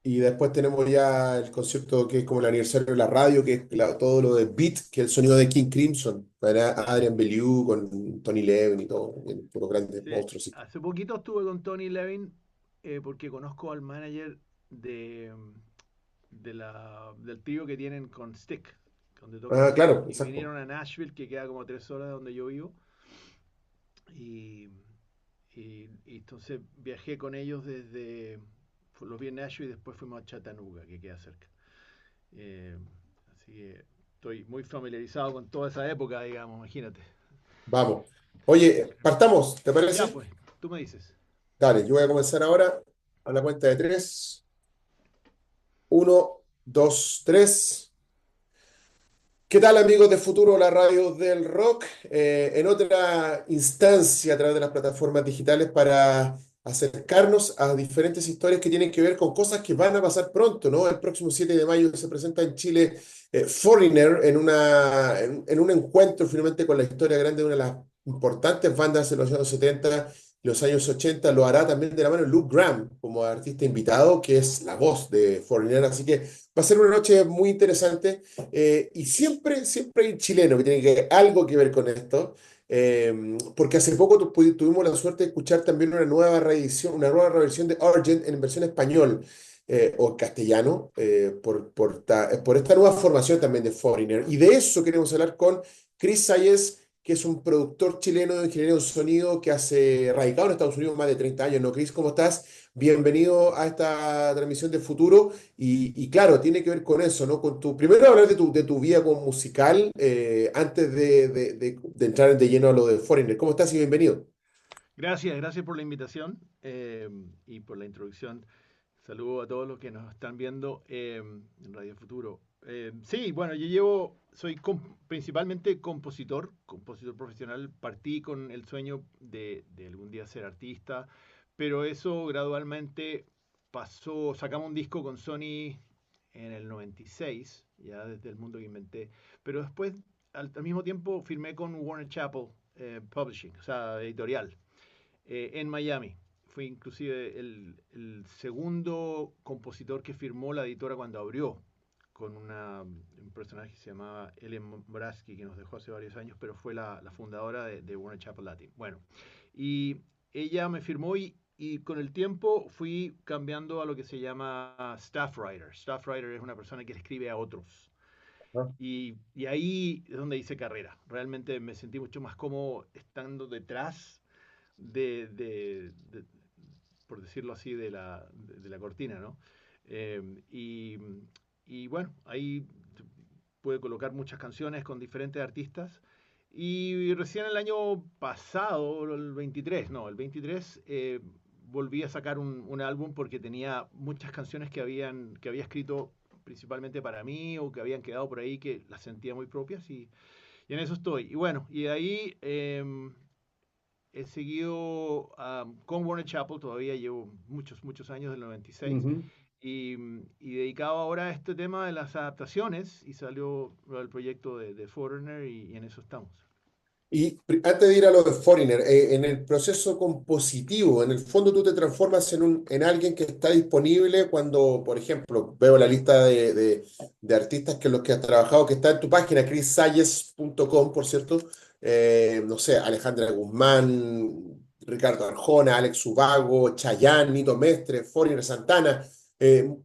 Y después tenemos ya el concierto que es como el aniversario de la radio, que es todo lo de Beat, que es el sonido de King Crimson, para Adrian Belew con Tony Levin y todo, puros grandes Sí, monstruos. Sí. hace poquito estuve con Tony Levin porque conozco al manager de, del trío que tienen con Stick, donde tocan Ah, Stick, claro, y exacto. vinieron a Nashville, que queda como 3 horas de donde yo vivo, y, y entonces viajé con ellos desde, los vi en Nashville y después fuimos a Chattanooga, que queda cerca. Eh, Así que estoy muy familiarizado con toda esa época, digamos, imagínate. Vamos. Oye, partamos, ¿te Ya parece? pues, tú me dices. Dale, yo voy a comenzar ahora a la cuenta de tres. Uno, dos, tres. ¿Qué tal amigos de Futuro, la radio del rock? En otra instancia a través de las plataformas digitales para acercarnos a diferentes historias que tienen que ver con cosas que van a pasar pronto, ¿no? El próximo 7 de mayo se presenta en Chile Foreigner en un encuentro finalmente con la historia grande de una de las importantes bandas de los años 70, los años 80. Lo hará también de la mano de Luke Graham como artista invitado, que es la voz de Foreigner. Así que va a ser una noche muy interesante. Y siempre hay chileno que tiene algo que ver con esto, porque hace poco tuvimos la suerte de escuchar también una nueva reversión de Argent en versión español o castellano, por esta nueva formación también de Foreigner. Y de eso queremos hablar con Chris Sayes, que es un productor chileno de ingeniero de sonido que hace radicado en Estados Unidos más de 30 años. ¿No, Chris? ¿Cómo estás? Bienvenido a esta transmisión de Futuro. Y claro, tiene que ver con eso, ¿no? Primero hablar de tu vida como musical antes de entrar de lleno a lo de Foreigner. ¿Cómo estás y bienvenido? Gracias, gracias por la invitación y por la introducción. Saludo a todos los que nos están viendo en Radio Futuro. Sí, bueno, soy principalmente compositor profesional. Partí con el sueño de algún día ser artista, pero eso gradualmente pasó. Sacamos un disco con Sony en el 96, ya desde el mundo que inventé, pero después, al mismo tiempo, firmé con Warner Chappell Publishing, o sea, editorial en Miami. Fui inclusive el segundo compositor que firmó la editora cuando abrió, con un personaje que se llamaba Ellen Moraski, que nos dejó hace varios años, pero fue la fundadora de Warner Chappell Latin. Bueno, y ella me firmó y con el tiempo fui cambiando a lo que se llama staff writer. Staff writer es una persona que le escribe a otros. Ah, Y ahí es donde hice carrera. Realmente me sentí mucho más cómodo estando detrás de, por decirlo así, de la cortina, ¿no? Eh, y, y bueno, ahí pude colocar muchas canciones con diferentes artistas. Y recién el año pasado, el 23, no, el 23, volví a sacar un álbum porque tenía muchas canciones que había escrito principalmente para mí o que habían quedado por ahí que las sentía muy propias y en eso estoy. Y bueno, y de ahí he seguido con Warner Chappell, todavía llevo muchos años del 96, ujú. y dedicado ahora a este tema de las adaptaciones, y salió el proyecto de Foreigner, y en eso estamos. Antes de ir a lo de Foreigner, en el proceso compositivo, en el fondo tú te transformas en alguien que está disponible cuando, por ejemplo, veo la lista de artistas que los que has trabajado, que está en tu página, chrissayes.com, por cierto, no sé, Alejandra Guzmán, Ricardo Arjona, Alex Ubago, Chayanne, Nito Mestre, Foreigner Santana,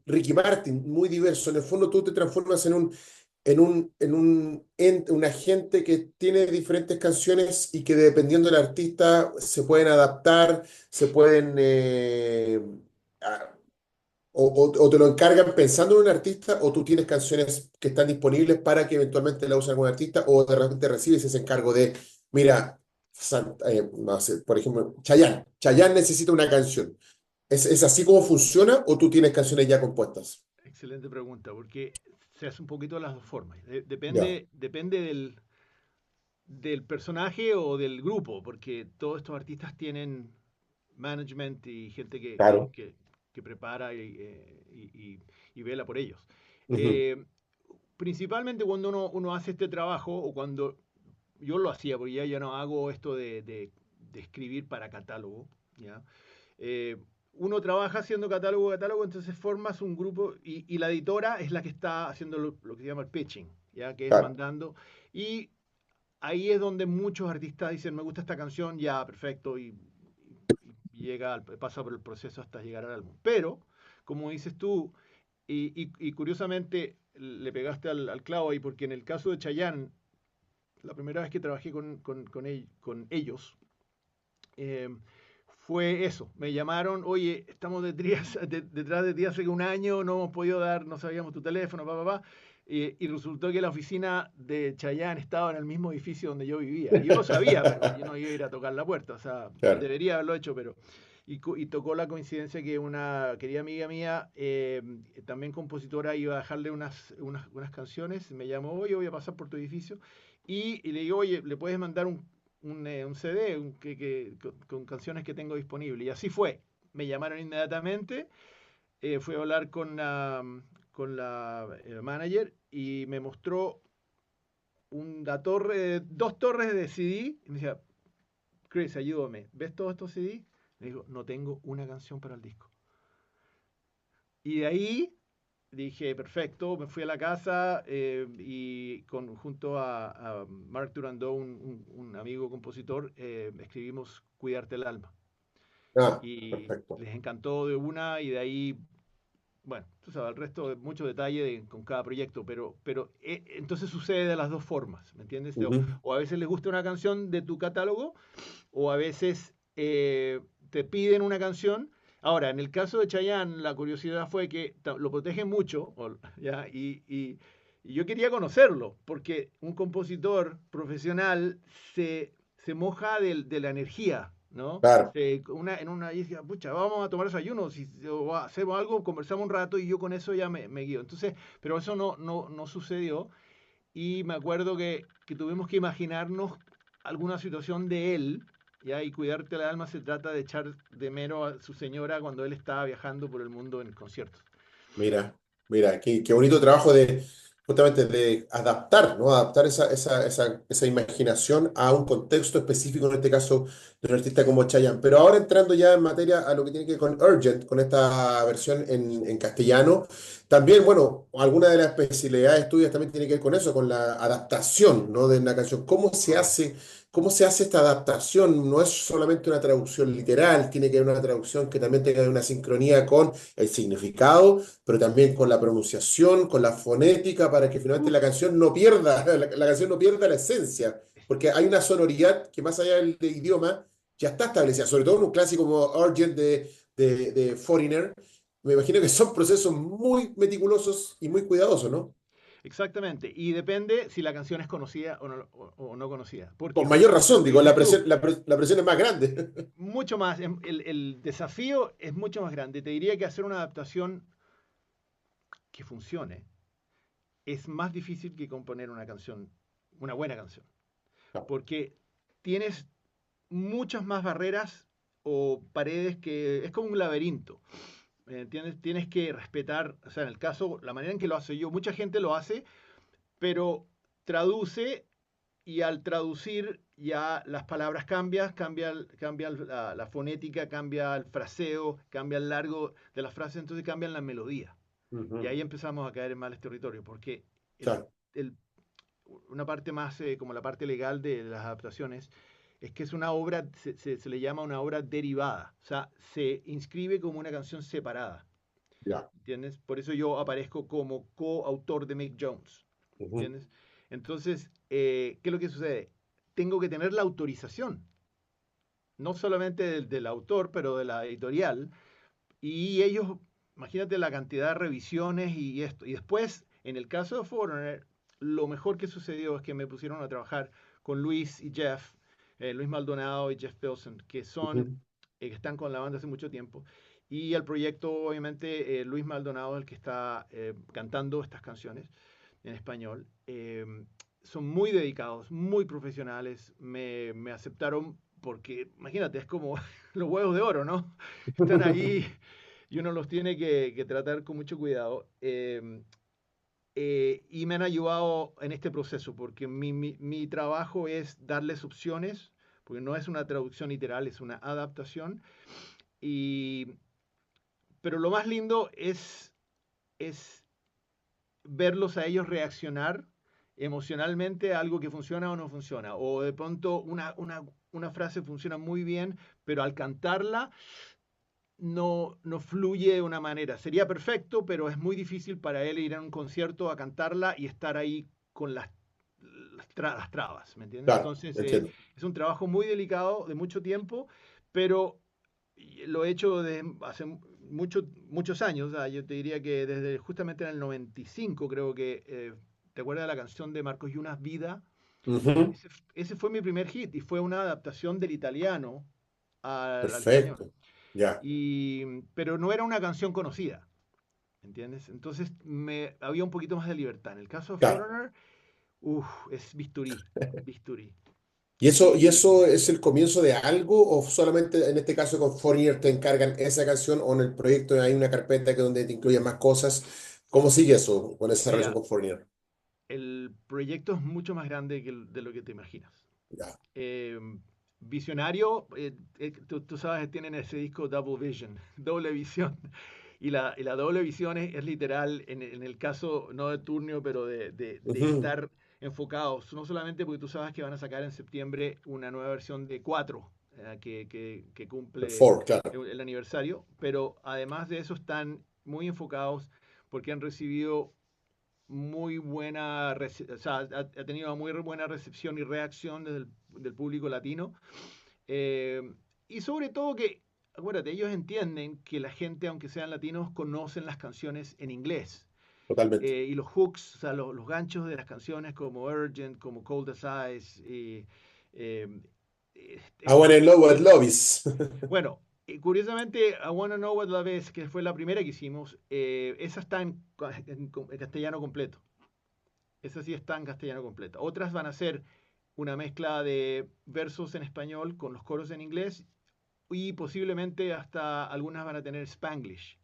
Ricky Martin, muy diverso. En el fondo tú te transformas un agente que tiene diferentes canciones y que dependiendo del artista se pueden adaptar, se pueden, a- o te lo encargan pensando en un artista, o tú tienes canciones que están disponibles para que eventualmente la use algún artista, o de repente recibes ese encargo de, mira, no sé, por ejemplo, Chayanne necesita una canción. Es así como funciona o tú tienes canciones ya compuestas? Excelente pregunta, porque se hace un poquito de las dos formas. Ya, Depende del personaje o del grupo, porque todos estos artistas tienen management y gente claro. que prepara y vela por ellos. Ujú. Eh, Principalmente cuando uno hace este trabajo, o cuando yo lo hacía, porque ya no hago esto de escribir para catálogo, ¿ya? Eh, uno trabaja haciendo catálogo, entonces formas un grupo y la editora es la que está haciendo lo que se llama el pitching, ya que es Claro. mandando. Y ahí es donde muchos artistas dicen, me gusta esta canción, ya, perfecto, y pasa por el proceso hasta llegar al álbum. Pero, como dices tú, y curiosamente le pegaste al clavo ahí, porque en el caso de Chayanne, la primera vez que trabajé con ellos, eh, fue eso. Me llamaron, oye, estamos detrás de ti hace un año, no hemos podido dar, no sabíamos tu teléfono, papá. Y resultó que la oficina de Chayanne estaba en el mismo edificio donde yo vivía. Y yo lo sabía, pero yo no iba a ir a tocar la puerta. O sea, Claro. debería haberlo hecho, pero... Y tocó la coincidencia que una querida amiga mía, también compositora, iba a dejarle unas canciones. Me llamó, oye, voy a pasar por tu edificio. Y le digo, oye, ¿le puedes mandar un CD con canciones que tengo disponible? Y así fue. Me llamaron inmediatamente, fui a hablar con la manager y me mostró dos torres de CD. Y me decía, Chris, ayúdame, ¿ves todos estos CD? Le digo, no tengo una canción para el disco. Y de ahí dije, perfecto, me fui a la casa y junto a Mark Durandó, un amigo compositor, escribimos Cuidarte el alma. Ah, Y perfecto. les encantó de una y de ahí, bueno, tú sabes, el resto de mucho detalle con cada proyecto, pero entonces sucede de las dos formas, ¿me entiendes? Ujú. O a veces les gusta una canción de tu catálogo o a veces te piden una canción. Ahora, en el caso de Chayanne, la curiosidad fue que lo protegen mucho, ¿ya? Y yo quería conocerlo, porque un compositor profesional se moja de la energía, ¿no? Claro. Y decía, pucha, vamos a tomar desayuno, o hacemos algo, conversamos un rato y yo con eso ya me guío. Entonces, pero eso no sucedió y me acuerdo que tuvimos que imaginarnos alguna situación de él, ¿ya? Y Cuidarte el alma se trata de echar de menos a su señora cuando él estaba viajando por el mundo en conciertos. Mira, mira, qué bonito trabajo de justamente de adaptar, ¿no? Adaptar esa imaginación a un contexto específico, en este caso de un artista como Chayanne. Pero ahora entrando ya en materia a lo que tiene que ver con Urgent, con esta versión en castellano, también, bueno, alguna de las especialidades tuyas también tiene que ver con eso, con la adaptación, ¿no? De una canción. Correcto. ¿Cómo se hace esta adaptación? No es solamente una traducción literal, tiene que haber una traducción que también tenga una sincronía con el significado, pero también con la pronunciación, con la fonética, para que finalmente la Uf, canción no pierda, la canción no pierda la esencia, porque hay una sonoridad que más allá del idioma ya está establecida, sobre todo en un clásico como Urgent de Foreigner. Me imagino que son procesos muy meticulosos y muy cuidadosos, ¿no? exactamente. Y depende si la canción es conocida o no conocida. Porque Con mayor razón, lo que digo, dices tú, la presión es más grande. mucho más, el desafío es mucho más grande. Te diría que hacer una adaptación que funcione es más difícil que componer una canción, una buena canción. Porque tienes muchas más barreras o paredes que es como un laberinto. ¿Entiendes? Tienes que respetar, o sea, en el caso, la manera en que lo hace yo, mucha gente lo hace, pero traduce y al traducir ya las palabras cambian, cambia la fonética, cambia el fraseo, cambia el largo de las frases, entonces cambian la melodía. Y Ujú. ahí empezamos a caer en males territorios, porque el, Claro, el una parte más como la parte legal de las adaptaciones, es que es una obra, se le llama una obra derivada, o sea, se inscribe como una canción separada, ya. ¿entiendes? Por eso yo aparezco como coautor de Mick Jones, Ujú. ¿entiendes? Entonces, ¿qué es lo que sucede? Tengo que tener la autorización, no solamente del autor, pero de la editorial, y ellos, imagínate la cantidad de revisiones y esto. Y después, en el caso de Foreigner, lo mejor que sucedió es que me pusieron a trabajar con Luis y Jeff, Luis Maldonado y Jeff Pilson, Ujú. que están con la banda hace mucho tiempo. Y el proyecto, obviamente, Luis Maldonado es el que está cantando estas canciones en español. Son muy dedicados, muy profesionales. Me aceptaron porque, imagínate, es como los huevos de oro, ¿no? Están ahí y uno los tiene que tratar con mucho cuidado. Y me han ayudado en este proceso, porque mi trabajo es darles opciones, porque no es una traducción literal, es una adaptación. Y pero lo más lindo es verlos a ellos reaccionar emocionalmente a algo que funciona o no funciona. O de pronto una frase funciona muy bien, pero al cantarla no fluye de una manera. Sería perfecto, pero es muy difícil para él ir a un concierto a cantarla y estar ahí con las trabas, ¿me entiendes? Claro, Entonces, entiendo. es un trabajo muy delicado, de mucho tiempo, pero lo he hecho desde hace muchos años. Yo te diría que desde justamente en el 95, creo que, ¿te acuerdas de la canción de Marcos Yunas, Vida? Ujú. Ese fue mi primer hit y fue una adaptación del italiano al español. Perfecto. Ya, Pero no era una canción conocida, ¿entiendes? Entonces había un poquito más de libertad. En el caso de claro. Foreigner, es bisturí, bisturí. Y Y eso es el comienzo de algo o solamente en este caso con Foreigner te encargan esa canción o en el proyecto hay una carpeta que donde te incluyen más cosas? ¿Cómo sigue eso con esa relación mira, con Foreigner? el proyecto es mucho más grande de lo que te imaginas. Ya. Eh, Visionario, tú sabes, tienen ese disco Double Vision, doble visión. Y la doble visión es literal, en el caso no de Turnio, pero de Ujú. estar enfocados, no solamente porque tú sabes que van a sacar en septiembre una nueva versión de 4 que El cumple Ford, claro. el aniversario, pero además de eso están muy enfocados porque han recibido muy buena, o sea, ha tenido muy buena recepción y reacción desde del público latino. Eh, y sobre todo que, acuérdate, ellos entienden que la gente, aunque sean latinos, conocen las canciones en inglés. Totalmente. Y los hooks, o sea, los ganchos de las canciones como Urgent, como Cold as Ice, eh, I wanna know what love is. bueno, curiosamente, I Wanna Know What Love Is, que fue la primera que hicimos, esa está en castellano completo. Esa sí está en castellano completo. Otras van a ser una mezcla de versos en español con los coros en inglés y posiblemente hasta algunas van a tener Spanglish.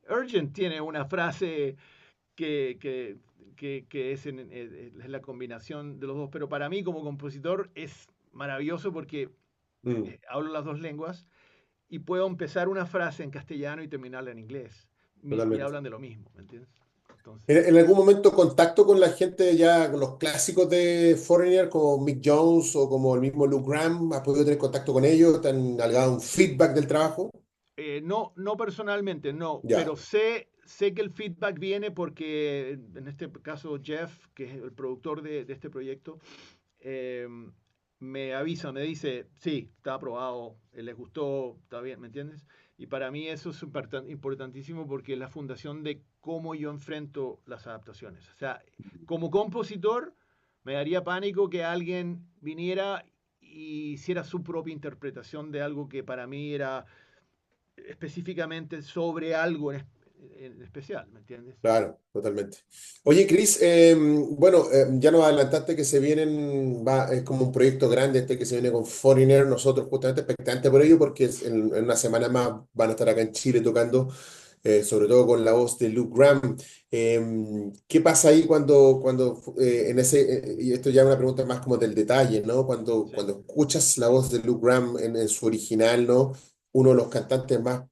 Urgent tiene una frase que, que, que es la combinación de los dos, pero para mí como compositor es maravilloso porque Mm, hablo las dos lenguas y puedo empezar una frase en castellano y terminarla en inglés. Y totalmente. hablan de lo mismo, ¿me entiendes? ¿En, Entonces, en algún momento contacto con la gente ya, con los clásicos de Foreigner, como Mick Jones o como el mismo Luke Graham? ¿Has podido tener contacto con ellos? ¿Te han dado un feedback del trabajo? no personalmente, no, Ya, pero sé que el feedback viene porque en este caso Jeff, que es el productor de este proyecto, eh, me avisa, me dice, sí, está aprobado, les gustó, está bien, ¿me entiendes? Y para mí eso es importantísimo porque es la fundación de cómo yo enfrento las adaptaciones. O sea, como compositor, me daría pánico que alguien viniera y hiciera su propia interpretación de algo que para mí era específicamente sobre algo en especial, ¿me entiendes? claro, totalmente. Oye, Chris, bueno, ya nos adelantaste que se vienen, es como un proyecto grande este que se viene con Foreigner, nosotros justamente expectantes por ello, porque en una semana más van a estar acá en Chile tocando, sobre todo con la voz de Luke Graham. ¿Qué pasa ahí cuando en y esto ya es una pregunta más como del detalle, ¿no? Sí. Cuando escuchas la voz de Luke Graham en su original, ¿no? Uno de los cantantes más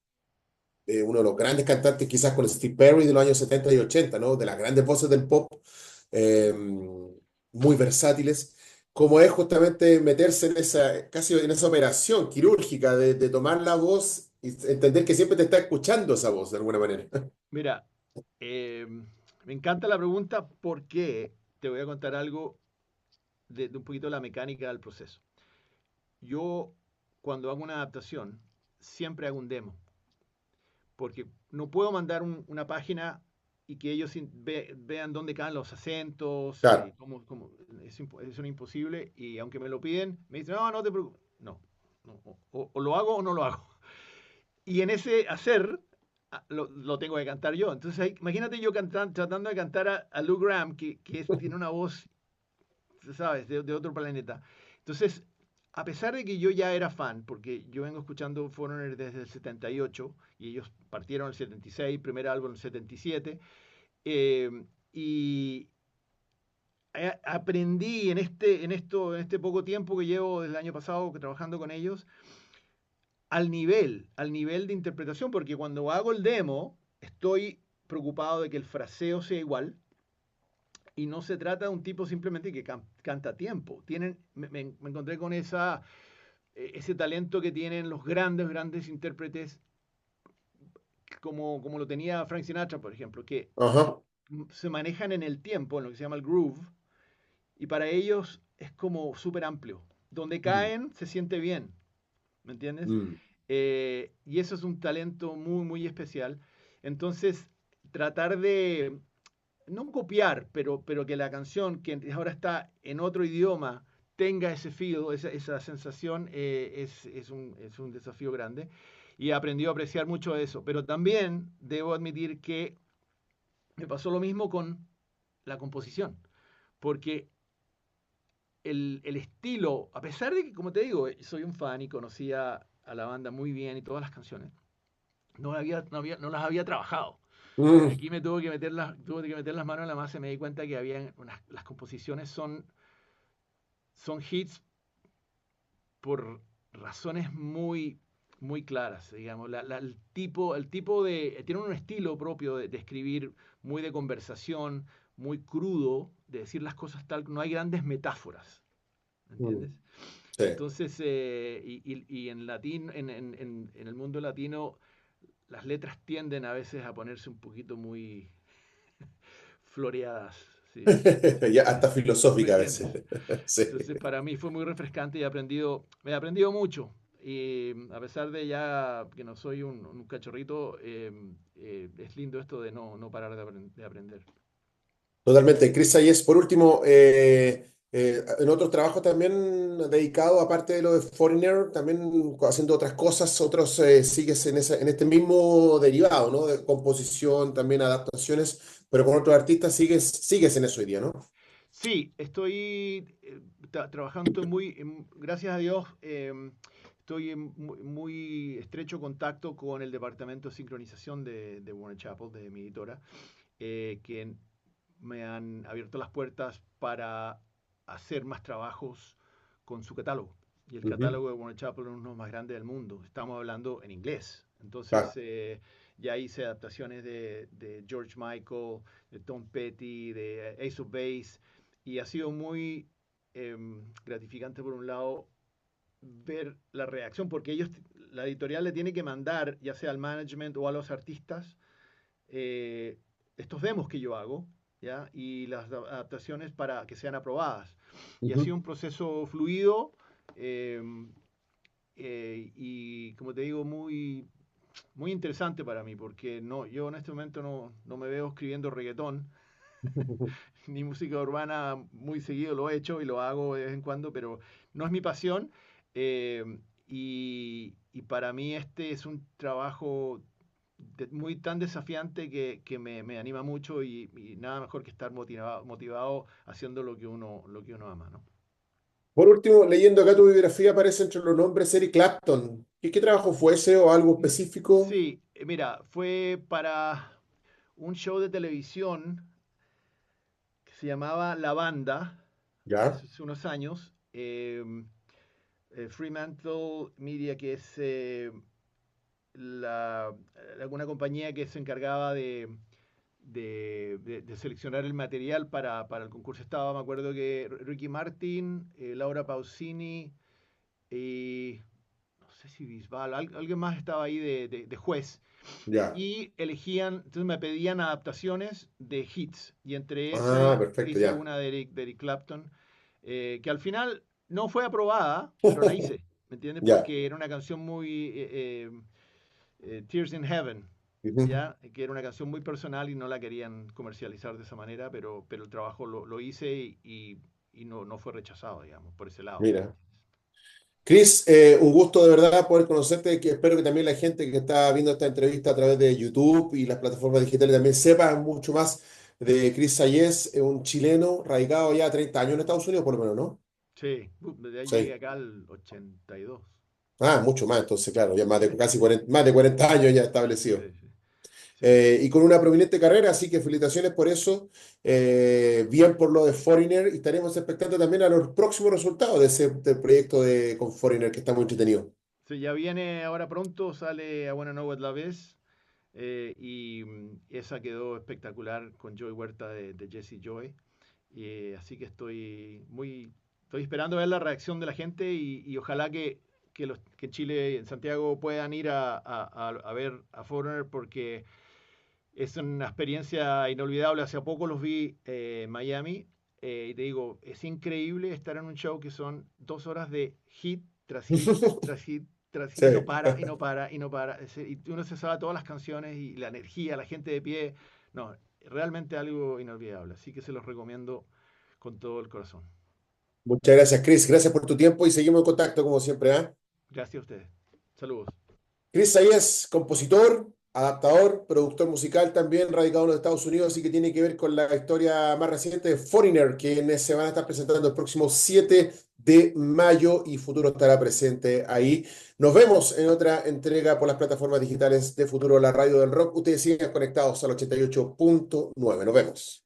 uno de los grandes cantantes, quizás con Steve Perry de los años 70 y 80, ¿no? De las grandes voces del pop, eh, muy versátiles, como es justamente meterse en esa, casi en esa operación quirúrgica de tomar la voz y entender que siempre te está escuchando esa voz de alguna manera. Mira, eh, me encanta la pregunta porque te voy a contar algo de un poquito la mecánica del proceso. Yo, cuando hago una adaptación, siempre hago un demo, porque no puedo mandar una página y que ellos vean dónde caen los acentos, Claro, es un imposible, y aunque me lo piden, me dicen, no, no te preocupes, no, o lo hago o no lo hago. Y en ese hacer, lo tengo que cantar yo. Entonces, imagínate yo tratando de cantar a Lou Graham, tiene una voz, ¿sabes?, de otro planeta. Entonces, a pesar de que yo ya era fan, porque yo vengo escuchando Foreigner desde el 78, y ellos partieron en el 76, primer álbum en el 77, eh, y aprendí en este poco tiempo que llevo desde el año pasado trabajando con ellos, al nivel de interpretación, porque cuando hago el demo, estoy preocupado de que el fraseo sea igual y no se trata de un tipo simplemente que canta a tiempo. Me encontré con ese talento que tienen los grandes intérpretes, como lo tenía Frank Sinatra, por ejemplo, que Ajá. se manejan en el tiempo, en lo que se llama el groove, y para ellos es como súper amplio. Donde Mm, caen, se siente bien, ¿me entiendes? mm, Y eso es un talento muy especial. Entonces, tratar de, no copiar, pero que la canción, que ahora está en otro idioma, tenga ese feel, esa sensación, es un desafío grande. Y he aprendido a apreciar mucho eso. Pero también debo admitir que me pasó lo mismo con la composición. Porque el estilo, a pesar de que, como te digo, soy un fan y conocía a la banda muy bien y todas las canciones, no las había trabajado. mm. Aquí tuve que meter las manos en la masa y me di cuenta que las composiciones son hits por razones muy claras, digamos. Tiene un estilo propio de escribir muy de conversación, muy crudo, de decir las cosas tal, no hay grandes metáforas, ¿me Mm, entiendes? sí. Entonces, y en el mundo latino, las letras tienden a veces a ponerse un poquito muy floreadas, ¿sí? Ya Entonces, hasta ¿me filosófica a veces. entiendes? Sí. Entonces, para mí fue muy refrescante y he aprendido mucho. Y a pesar de ya que no soy un cachorrito, es lindo esto de no parar de aprender. Totalmente. Chris Sayes, por último, en otros trabajos también dedicado, aparte de lo de Foreigner, también haciendo otras cosas, otros sigues en este mismo derivado, ¿no? De composición, también adaptaciones, pero con otros artistas sigues en eso hoy día, ¿no? Sí, estoy trabajando, gracias a Dios, estoy en muy estrecho contacto con el departamento de sincronización de Warner Chappell, de mi editora, que me han abierto las puertas para hacer más trabajos con su catálogo. Y el Ujú. catálogo de Warner Chappell es uno de los más grandes del mundo. Estamos hablando en inglés. Entonces, Claro. ya hice adaptaciones de George Michael, de Tom Petty, de Ace of Base, y ha sido muy gratificante, por un lado, ver la reacción, porque la editorial le tiene que mandar, ya sea al management o a los artistas, eh, estos demos que yo hago, ¿ya? Y las adaptaciones para que sean aprobadas. Y ha sido Ujú. un proceso fluido, eh, y, como te digo, muy interesante para mí, porque yo en este momento no me veo escribiendo reggaetón, ni música urbana. Muy seguido lo he hecho y lo hago de vez en cuando, pero no es mi pasión. Y para mí este es un trabajo muy tan desafiante que me anima mucho, y nada mejor que estar motivado haciendo lo que uno ama, ¿no? Por último, leyendo acá tu biografía, aparece entre los nombres Eric Clapton. ¿Qué trabajo fue ese o algo específico? Sí, mira, fue para un show de televisión que se llamaba La Banda, Ya, hace unos años. Fremantle Media, que es alguna compañía que se encargaba de seleccionar el material para el concurso. Estaba, me acuerdo que Ricky Martin, Laura Pausini y no sé si Bisbal, alguien más estaba ahí de juez. ya. Y entonces me pedían adaptaciones de hits. Y entre Ah, ese perfecto, hice ya. una de Eric Clapton, que al final no fue aprobada, pero la hice, ¿me entiendes? Ya. Porque era una canción muy Tears in Heaven, Ujú. ¿ya? Que era una canción muy personal y no la querían comercializar de esa manera, pero el trabajo lo hice y no fue rechazado, digamos, por ese lado. Mira. Chris, un gusto de verdad poder conocerte, que espero que también la gente que está viendo esta entrevista a través de YouTube y las plataformas digitales también sepa mucho más de Chris Sayes, un chileno radicado ya 30 años en Estados Unidos, por lo menos, ¿no? Sí, desde ahí llegué Sí. acá al 82. Ah, mucho más, entonces, claro, ya más Sí, de casi 40, más de 40 años ya establecido. sí, sí. Sí. Y con una prominente carrera, así que felicitaciones por eso. Bien por lo de Foreigner y estaremos expectantes también a los próximos resultados de ese del proyecto con Foreigner que está muy entretenido. Sí, ya viene ahora pronto, sale A Wanna Know What Love Is. Esa quedó espectacular con Joy Huerta de Jesse Joy. Así que estoy esperando ver la reacción de la gente y ojalá que Chile y en Santiago puedan ir a ver a Foreigner porque es una experiencia inolvidable. Hace poco los vi en Miami y te digo, es increíble estar en un show que son 2 horas de hit tras hit tras hit tras hit Sí. y no para y no para y no para. Y uno se sabe todas las canciones y la energía, la gente de pie. No, realmente algo inolvidable. Así que se los recomiendo con todo el corazón. Muchas gracias, Chris. Gracias por tu tiempo y seguimos en contacto como siempre, ¿ah? Gracias a ustedes. Saludos. Chris ahí es compositor, adaptador, productor musical también, radicado en los Estados Unidos, así que tiene que ver con la historia más reciente de Foreigner, quienes se van a estar presentando el próximo 7 de mayo y Futuro estará presente ahí. Nos vemos en otra entrega por las plataformas digitales de Futuro, la radio del rock. Ustedes sigan conectados al 88.9. Nos vemos.